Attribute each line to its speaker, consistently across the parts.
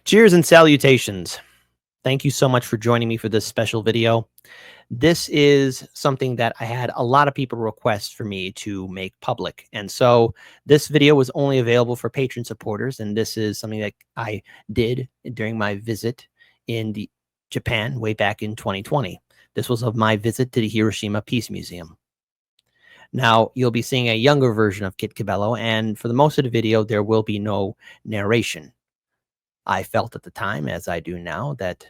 Speaker 1: Cheers and salutations. Thank you so much for joining me for this special video. This is something that I had a lot of people request for me to make public. And so this video was only available for patron supporters. And this is something that I did during my visit in Japan way back in 2020. This was of my visit to the Hiroshima Peace Museum. Now, you'll be seeing a younger version of Kit Cabello, and for the most of the video, there will be no narration. I felt at the time, as I do now, that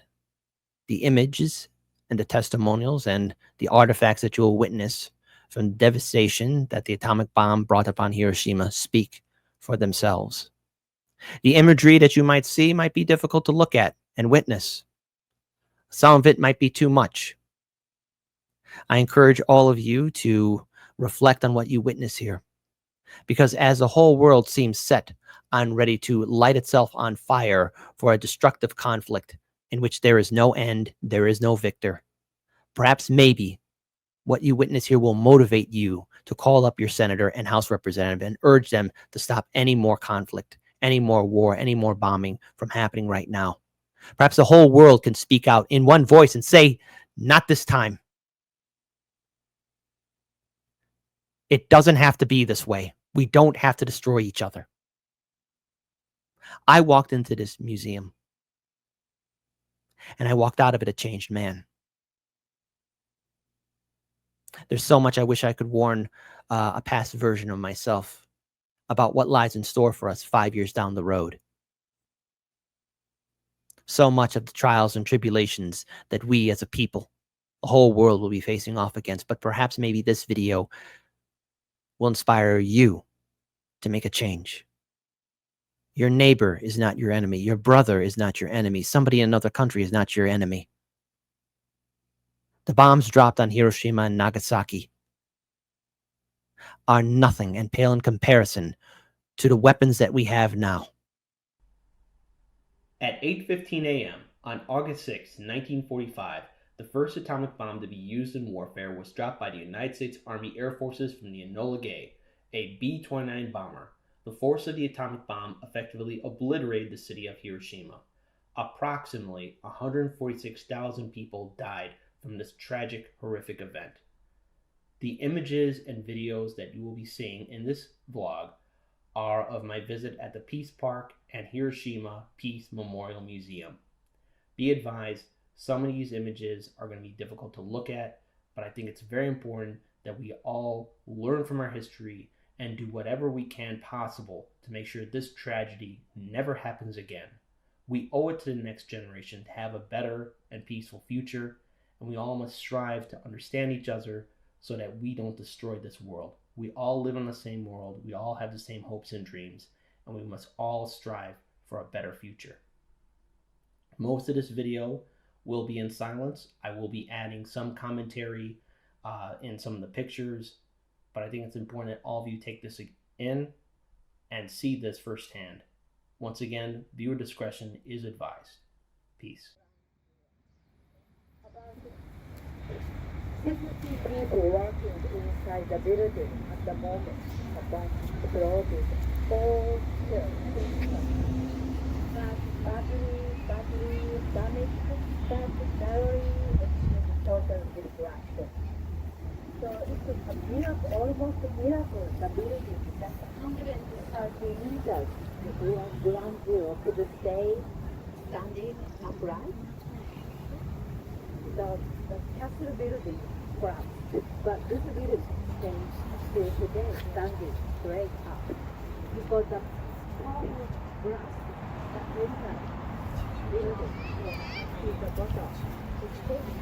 Speaker 1: the images and the testimonials and the artifacts that you will witness from the devastation that the atomic bomb brought upon Hiroshima speak for themselves. The imagery that you might see might be difficult to look at and witness. Some of it might be too much. I encourage all of you to reflect on what you witness here, because as the whole world seems set on ready to light itself on fire for a destructive conflict in which there is no end, there is no victor, perhaps maybe what you witness here will motivate you to call up your senator and House representative and urge them to stop any more conflict, any more war, any more bombing from happening right now. Perhaps the whole world can speak out in one voice and say, not this time. It doesn't have to be this way. We don't have to destroy each other. I walked into this museum and I walked out of it a changed man. There's so much I wish I could warn a past version of myself about what lies in store for us 5 years down the road. So much of the trials and tribulations that we as a people, the whole world will be facing off against, but perhaps maybe this video will inspire you to make a change. Your neighbor is not your enemy. Your brother is not your enemy. Somebody in another country is not your enemy. The bombs dropped on Hiroshima and Nagasaki are nothing and pale in comparison to the weapons that we have now. At 8:15 a.m. on August 6, 1945, the first atomic bomb to be used in warfare was dropped by the United States Army Air Forces from the Enola Gay, a B-29 bomber. The force of the atomic bomb effectively obliterated the city of Hiroshima. Approximately 146,000 people died from this tragic, horrific event. The images and videos that you will be seeing in this vlog are of my visit at the Peace Park and Hiroshima Peace Memorial Museum. Be advised, some of these images are going to be difficult to look at, but I think it's very important that we all learn from our history and do whatever we can possible to make sure this tragedy never happens again. We owe it to the next generation to have a better and peaceful future, and we all must strive to understand each other so that we don't destroy this world. We all live in the same world, we all have the same hopes and dreams, and we must all strive for a better future. Most of this video will be in silence. I will be adding some commentary in some of the pictures, but I think it's important that all of you take this in and see this firsthand. Once again, viewer discretion is advised. Peace.
Speaker 2: 50 people working inside the building at the moment. The bomb exploded. All killed. Badly damaged, but barely achieved total destruction. So it's a miracle, almost a miracle. The building is just 130 meters. The ground zero could stay standing upright. The castle building collapsed, but this building stands still today, standing straight up. Because the power blast that impact building to the bottom, it's taking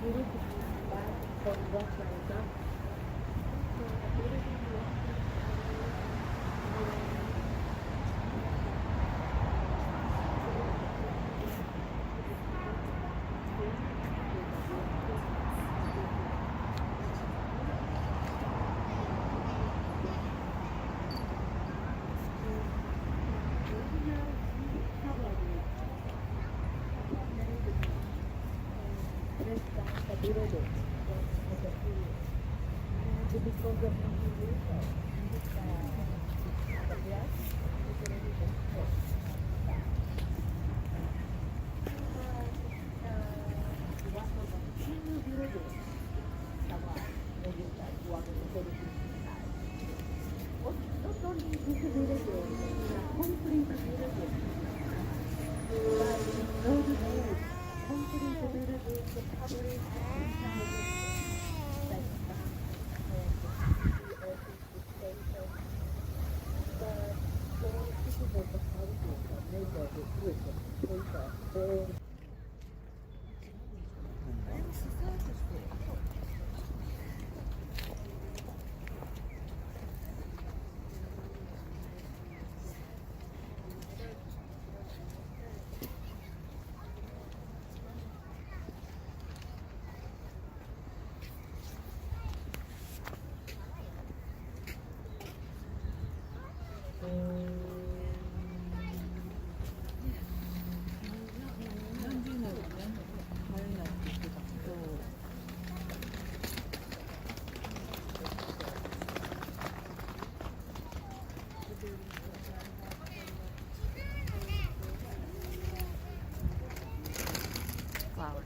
Speaker 2: you need to come back from what went up. So the building Flower.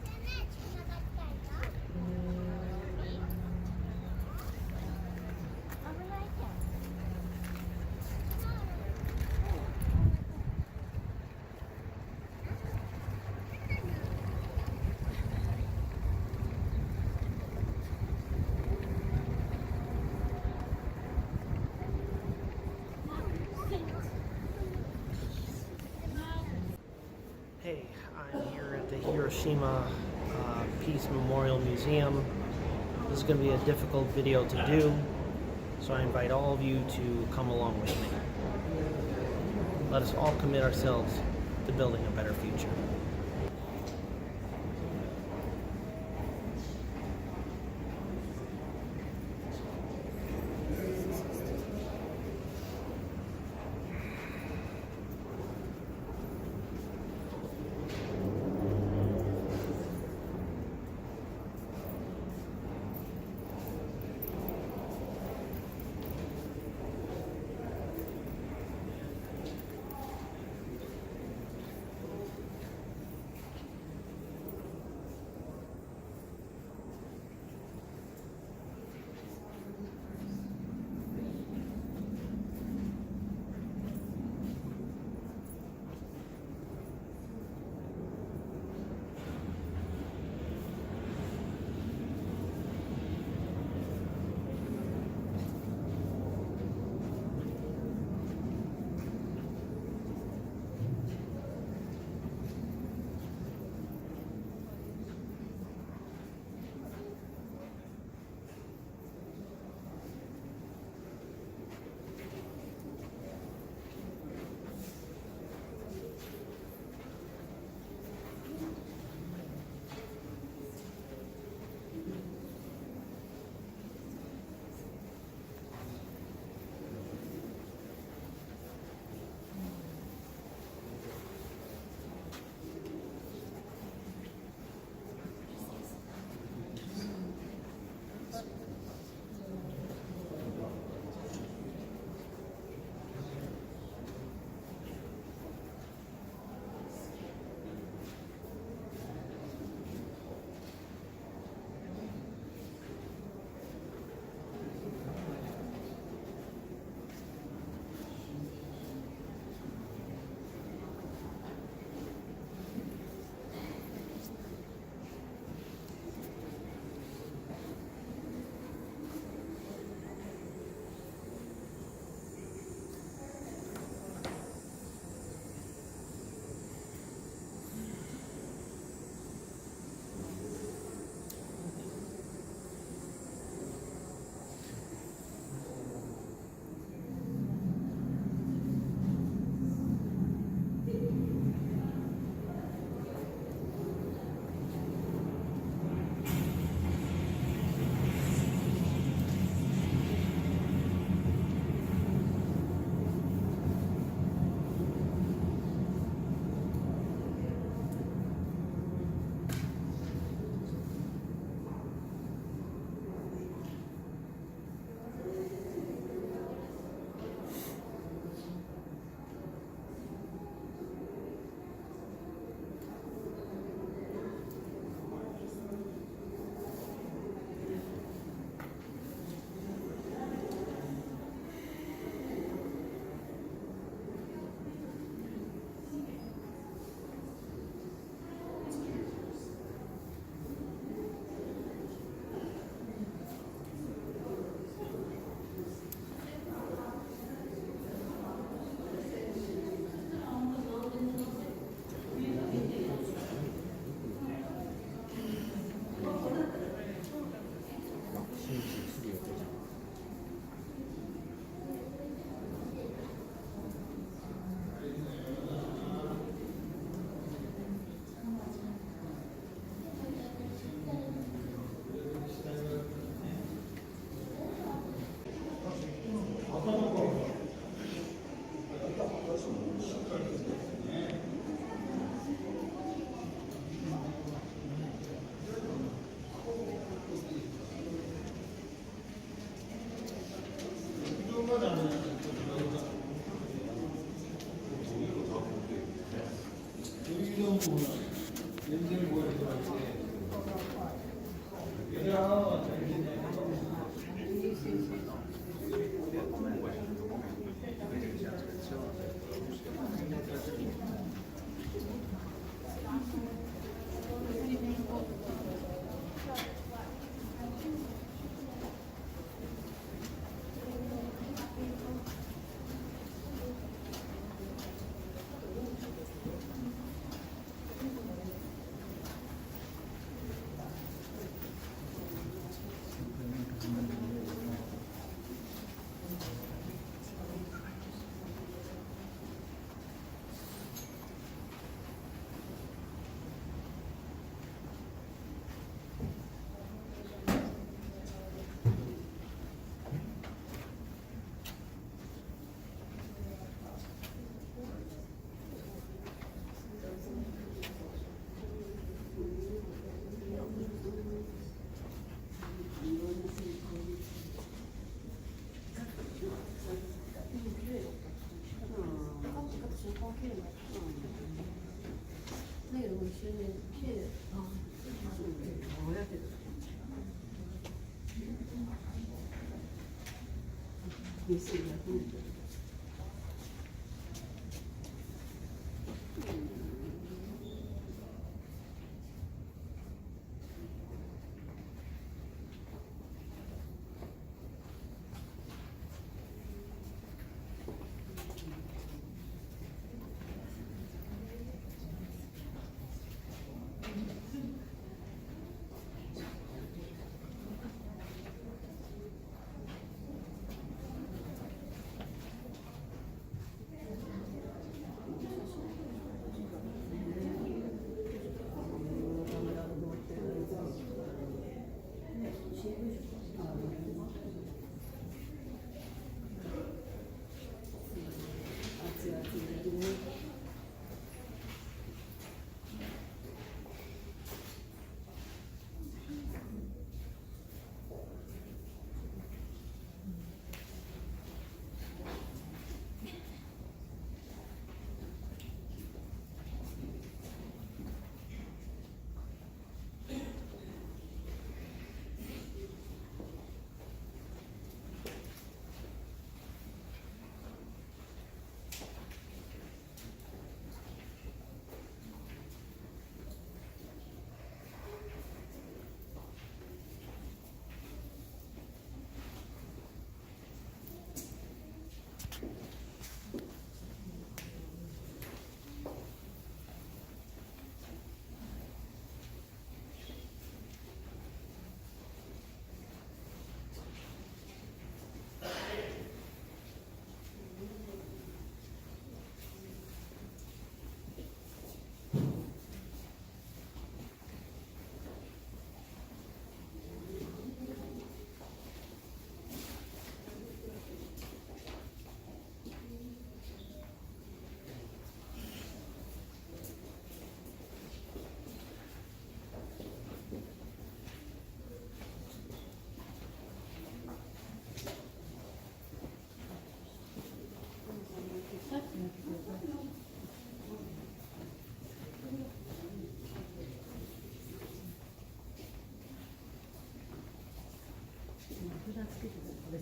Speaker 1: Hey, I'm here at the Hiroshima Peace Memorial Museum. This is going to be a difficult video to do, so I invite all of you to come along with me. Let us all commit ourselves to building a better future.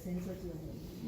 Speaker 2: 戦争中に。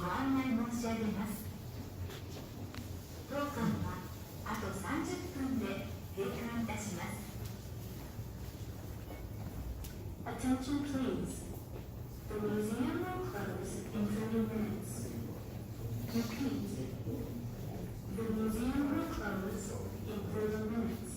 Speaker 3: ご案内申し上げます。当館はあと30分で閉館いたします。Attention please. The museum will close in 30 minutes. Repeat. The museum will close in 30 minutes.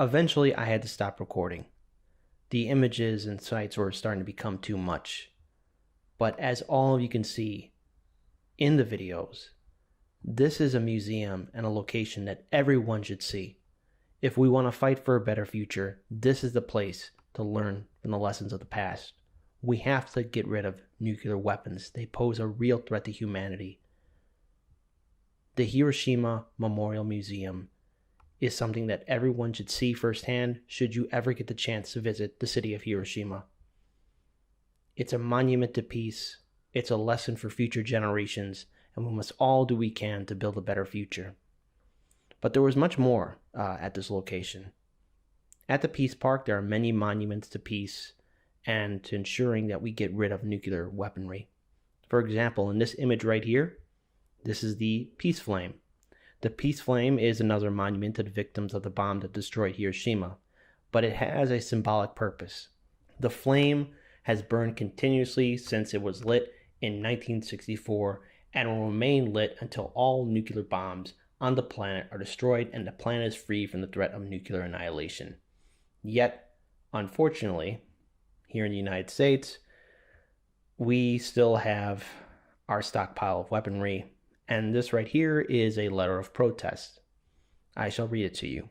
Speaker 1: Eventually, I had to stop recording. The images and sights were starting to become too much. But as all of you can see in the videos, this is a museum and a location that everyone should see. If we want to fight for a better future, this is the place to learn from the lessons of the past. We have to get rid of nuclear weapons. They pose a real threat to humanity. The Hiroshima Memorial Museum is something that everyone should see firsthand should you ever get the chance to visit the city of Hiroshima. It's a monument to peace, it's a lesson for future generations, and we must all do what we can to build a better future. But there was much more at this location. At the Peace Park, there are many monuments to peace and to ensuring that we get rid of nuclear weaponry. For example, in this image right here, this is the Peace Flame. The Peace Flame is another monument to the victims of the bomb that destroyed Hiroshima, but it has a symbolic purpose. The flame has burned continuously since it was lit in 1964 and will remain lit until all nuclear bombs on the planet are destroyed and the planet is free from the threat of nuclear annihilation. Yet, unfortunately, here in the United States, we still have our stockpile of weaponry. And this right here is a letter of protest. I shall read it to you.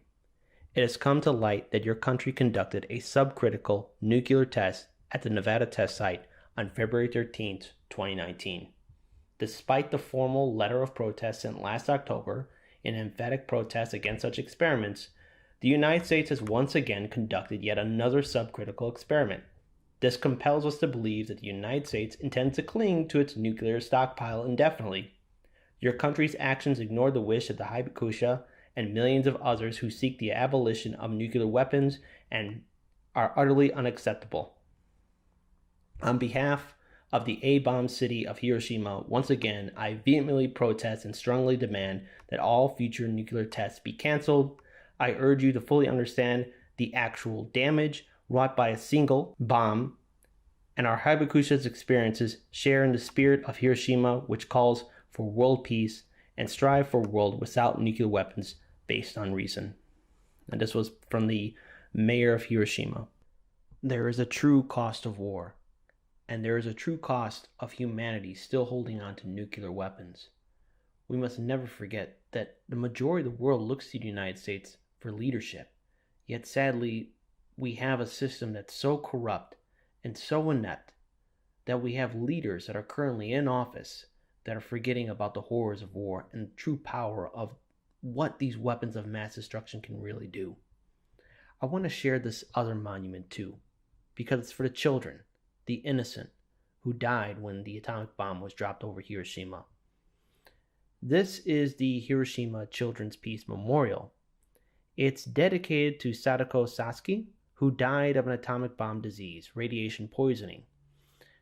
Speaker 1: It has come to light that your country conducted a subcritical nuclear test at the Nevada test site on February 13, 2019. Despite the formal letter of protest sent last October in emphatic protest against such experiments, the United States has once again conducted yet another subcritical experiment. This compels us to believe that the United States intends to cling to its nuclear stockpile indefinitely. Your country's actions ignore the wish of the Hayabusa and millions of others who seek the abolition of nuclear weapons and are utterly unacceptable. On behalf of the A-bomb city of Hiroshima, once again, I vehemently protest and strongly demand that all future nuclear tests be canceled. I urge you to fully understand the actual damage wrought by a single bomb, and our Hayabusa's experiences share in the spirit of Hiroshima, which calls for world peace and strive for a world without nuclear weapons based on reason. And this was from the mayor of Hiroshima. There is a true cost of war, and there is a true cost of humanity still holding on to nuclear weapons. We must never forget that the majority of the world looks to the United States for leadership, yet sadly, we have a system that's so corrupt and so inept that we have leaders that are currently in office that are forgetting about the horrors of war and the true power of what these weapons of mass destruction can really do. I want to share this other monument too, because it's for the children, the innocent, who died when the atomic bomb was dropped over Hiroshima. This is the Hiroshima Children's Peace Memorial. It's dedicated to Sadako Sasaki, who died of an atomic bomb disease, radiation poisoning.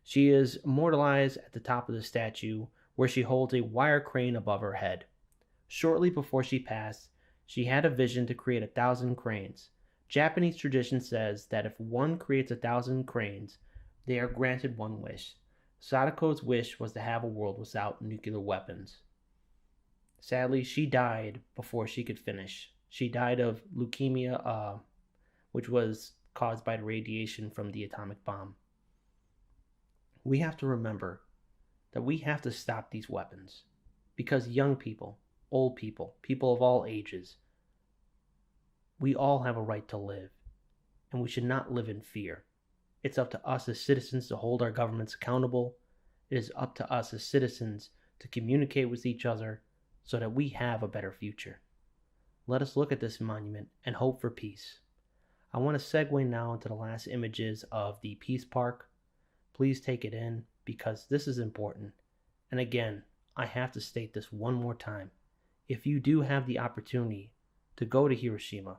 Speaker 1: She is immortalized at the top of the statue, where she holds a wire crane above her head. Shortly before she passed, she had a vision to create 1,000 cranes. Japanese tradition says that if one creates 1,000 cranes, they are granted one wish. Sadako's wish was to have a world without nuclear weapons. Sadly, she died before she could finish. She died of leukemia, which was caused by the radiation from the atomic bomb. We have to remember that we have to stop these weapons, because young people, old people, people of all ages, we all have a right to live, and we should not live in fear. It's up to us as citizens to hold our governments accountable. It is up to us as citizens to communicate with each other so that we have a better future. Let us look at this monument and hope for peace. I want to segue now into the last images of the Peace Park. Please take it in, because this is important. And again, I have to state this one more time. If you do have the opportunity to go to Hiroshima,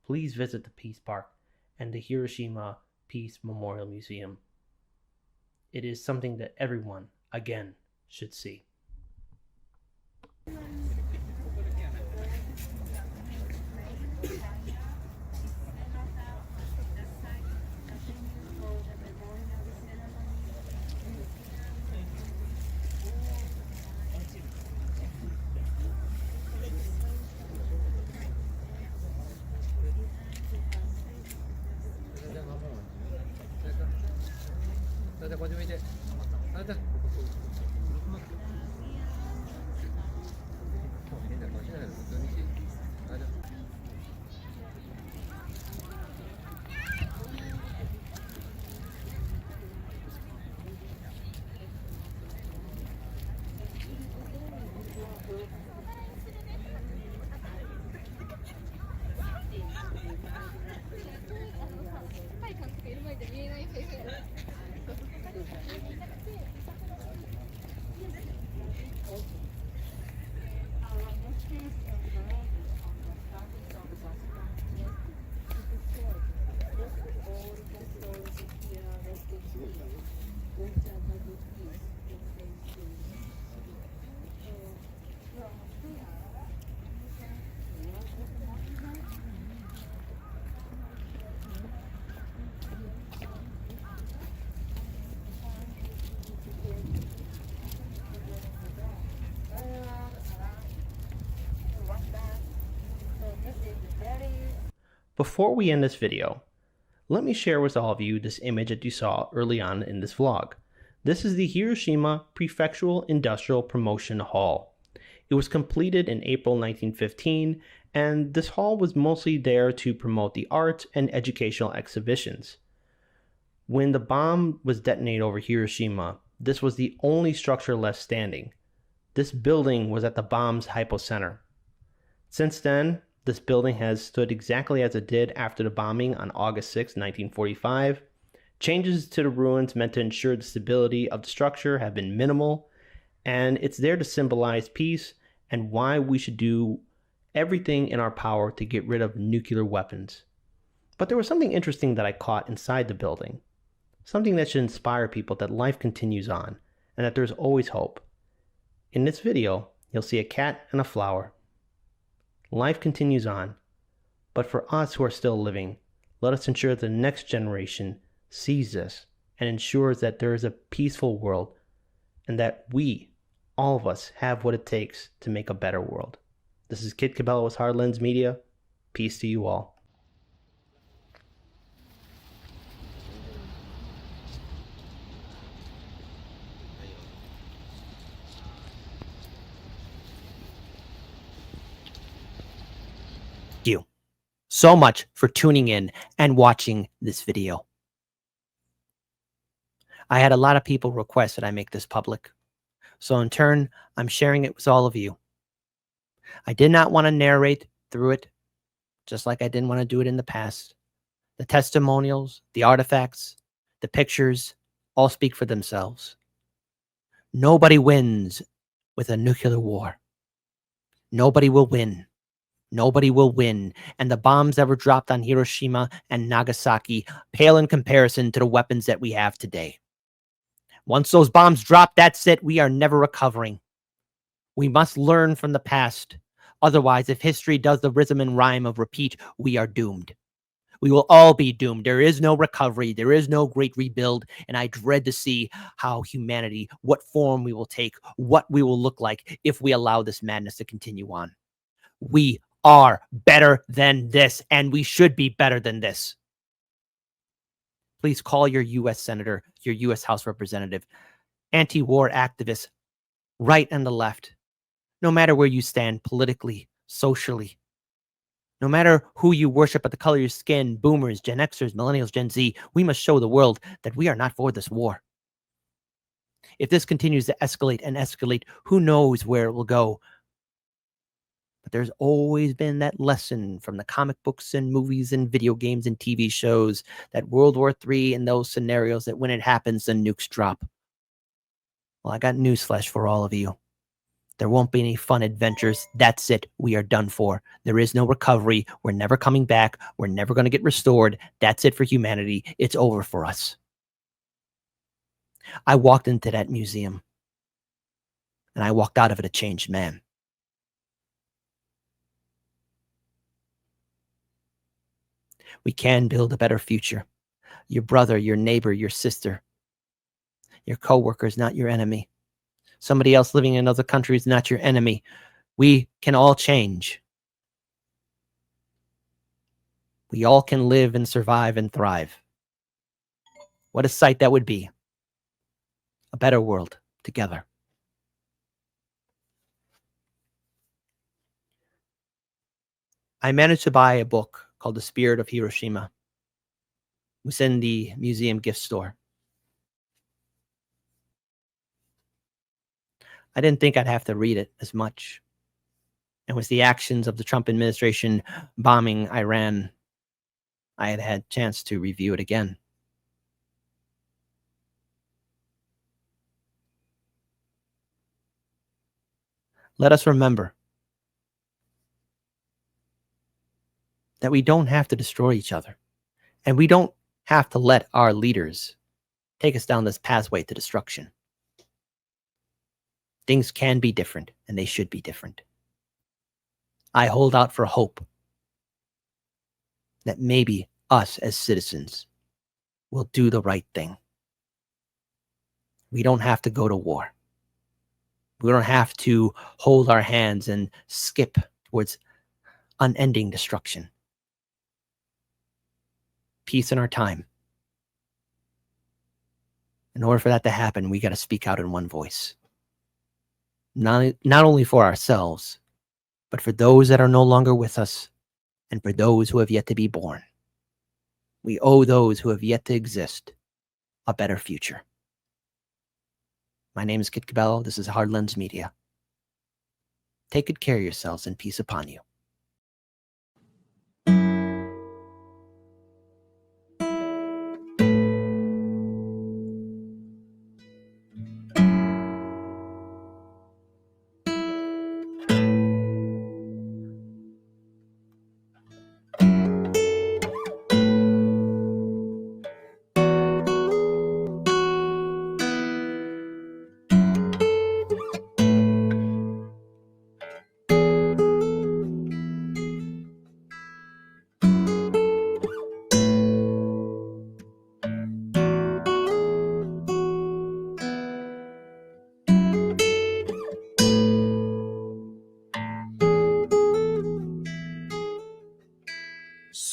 Speaker 1: please visit the Peace Park and the Hiroshima Peace Memorial Museum. It is something that everyone, again, should see. Before we end this video, let me share with all of you this image that you saw early on in this vlog. This is the Hiroshima Prefectural Industrial Promotion Hall. It was completed in April 1915, and this hall was mostly there to promote the art and educational exhibitions. When the bomb was detonated over Hiroshima, this was the only structure left standing. This building was at the bomb's hypocenter. Since then, this building has stood exactly as it did after the bombing on August 6, 1945. Changes to the ruins meant to ensure the stability of the structure have been minimal, and it's there to symbolize peace and why we should do everything in our power to get rid of nuclear weapons. But there was something interesting that I caught inside the building. Something that should inspire people that life continues on and that there's always hope. In this video, you'll see a cat and a flower. Life continues on, but for us who are still living, let us ensure that the next generation sees this and ensures that there is a peaceful world and that we, all of us, have what it takes to make a better world. This is Kid Cabello with Hard Lens Media. Peace to you all. Thank you so much for tuning in and watching this video. I had a lot of people request that I make this public. So in turn, I'm sharing it with all of you. I did not want to narrate through it, just like I didn't want to do it in the past. The testimonials, the artifacts, the pictures, all speak for themselves. Nobody wins with a nuclear war. Nobody will win. Nobody will win. And the bombs that were dropped on Hiroshima and Nagasaki pale in comparison to the weapons that we have today. Once those bombs drop, that's it. We are never recovering. We must learn from the past. Otherwise, if history does the rhythm and rhyme of repeat, we are doomed. We will all be doomed. There is no recovery. There is no great rebuild. And I dread to see how humanity, what form we will take, what we will look like if we allow this madness to continue on. We are better than this, and we should be better than this. Please call your U.S. Senator, your U.S. House Representative, anti-war activists, right and the left, no matter where you stand politically, socially, no matter who you worship at the color of your skin, boomers, Gen Xers, millennials, Gen Z, we must show the world that we are not for this war. If this continues to escalate and escalate, who knows where it will go? But there's always been that lesson from the comic books and movies and video games and TV shows that World War III and those scenarios that when it happens, the nukes drop. Well, I got newsflash for all of you. There won't be any fun adventures. That's it. We are done for. There is no recovery. We're never coming back. We're never going to get restored. That's it for humanity. It's over for us. I walked into that museum and I walked out of it a changed man. We can build a better future. Your brother, your neighbor, your sister, your coworker is not your enemy. Somebody else living in another country is not your enemy. We can all change. We all can live and survive and thrive. What a sight that would be. A better world together. I managed to buy a book called The Spirit of Hiroshima. It was in the museum gift store. I didn't think I'd have to read it as much. It was the actions of the Trump administration bombing Iran. I had a chance to review it again. Let us remember that we don't have to destroy each other. And we don't have to let our leaders take us down this pathway to destruction. Things can be different, and they should be different. I hold out for hope that maybe us as citizens will do the right thing. We don't have to go to war. We don't have to hold our hands and skip towards unending destruction. Peace in our time. In order for that to happen, we got to speak out in one voice. Not only for ourselves, but for those that are no longer with us and for those who have yet to be born. We owe those who have yet to exist a better future. My name is Kit Cabello. This is Hard Lens Media. Take good care of yourselves and peace upon you.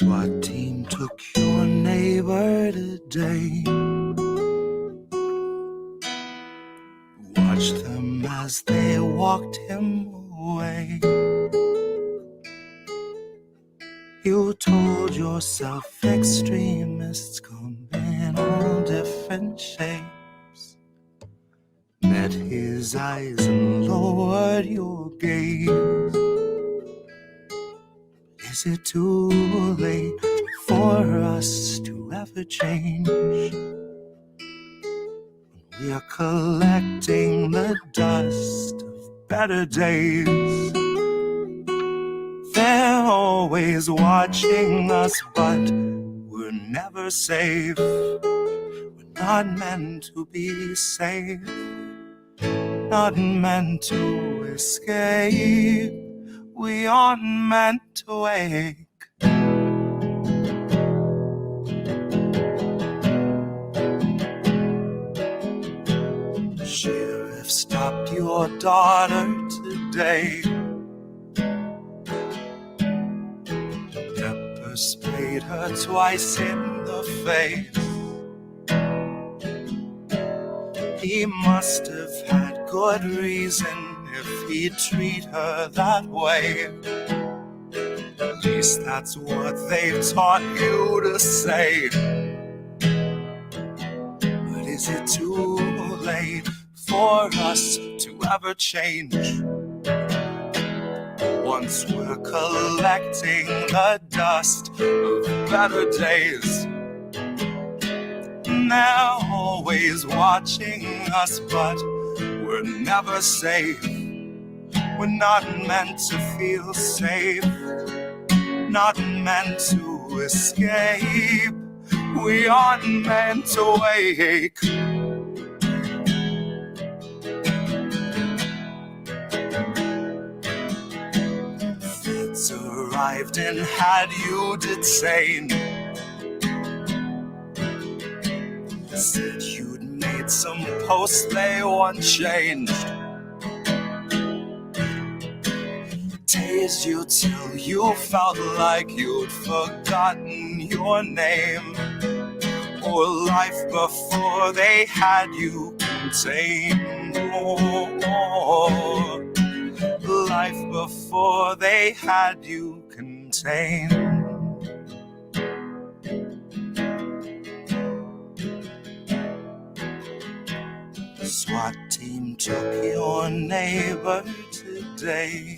Speaker 4: SWAT team took your neighbor today. Watched them as they walked him away. You told yourself extremists come in all different shapes. Met his eyes and lowered your gaze. Is it too late for us to ever change? We are collecting the dust of better days. They're always watching us, but we're never safe. We're not meant to be safe, not meant to escape. We aren't meant to wake. Sheriff stopped your daughter today. Pepper sprayed her twice in the face. He must have had good reason if he'd treat her that way. At least that's what they've taught you to say. But is it too late for us to ever change? Once we're collecting the dust of better days. They're always watching us, but we're never safe. We're not meant to feel safe, not meant to escape. We aren't meant to wake. Feds arrived and had you detained. Said you'd made some posts they want changed. Tased you till you felt like you'd forgotten your name, or life before they had you contained. Oh, life before they had you contained. SWAT team took your neighbor today.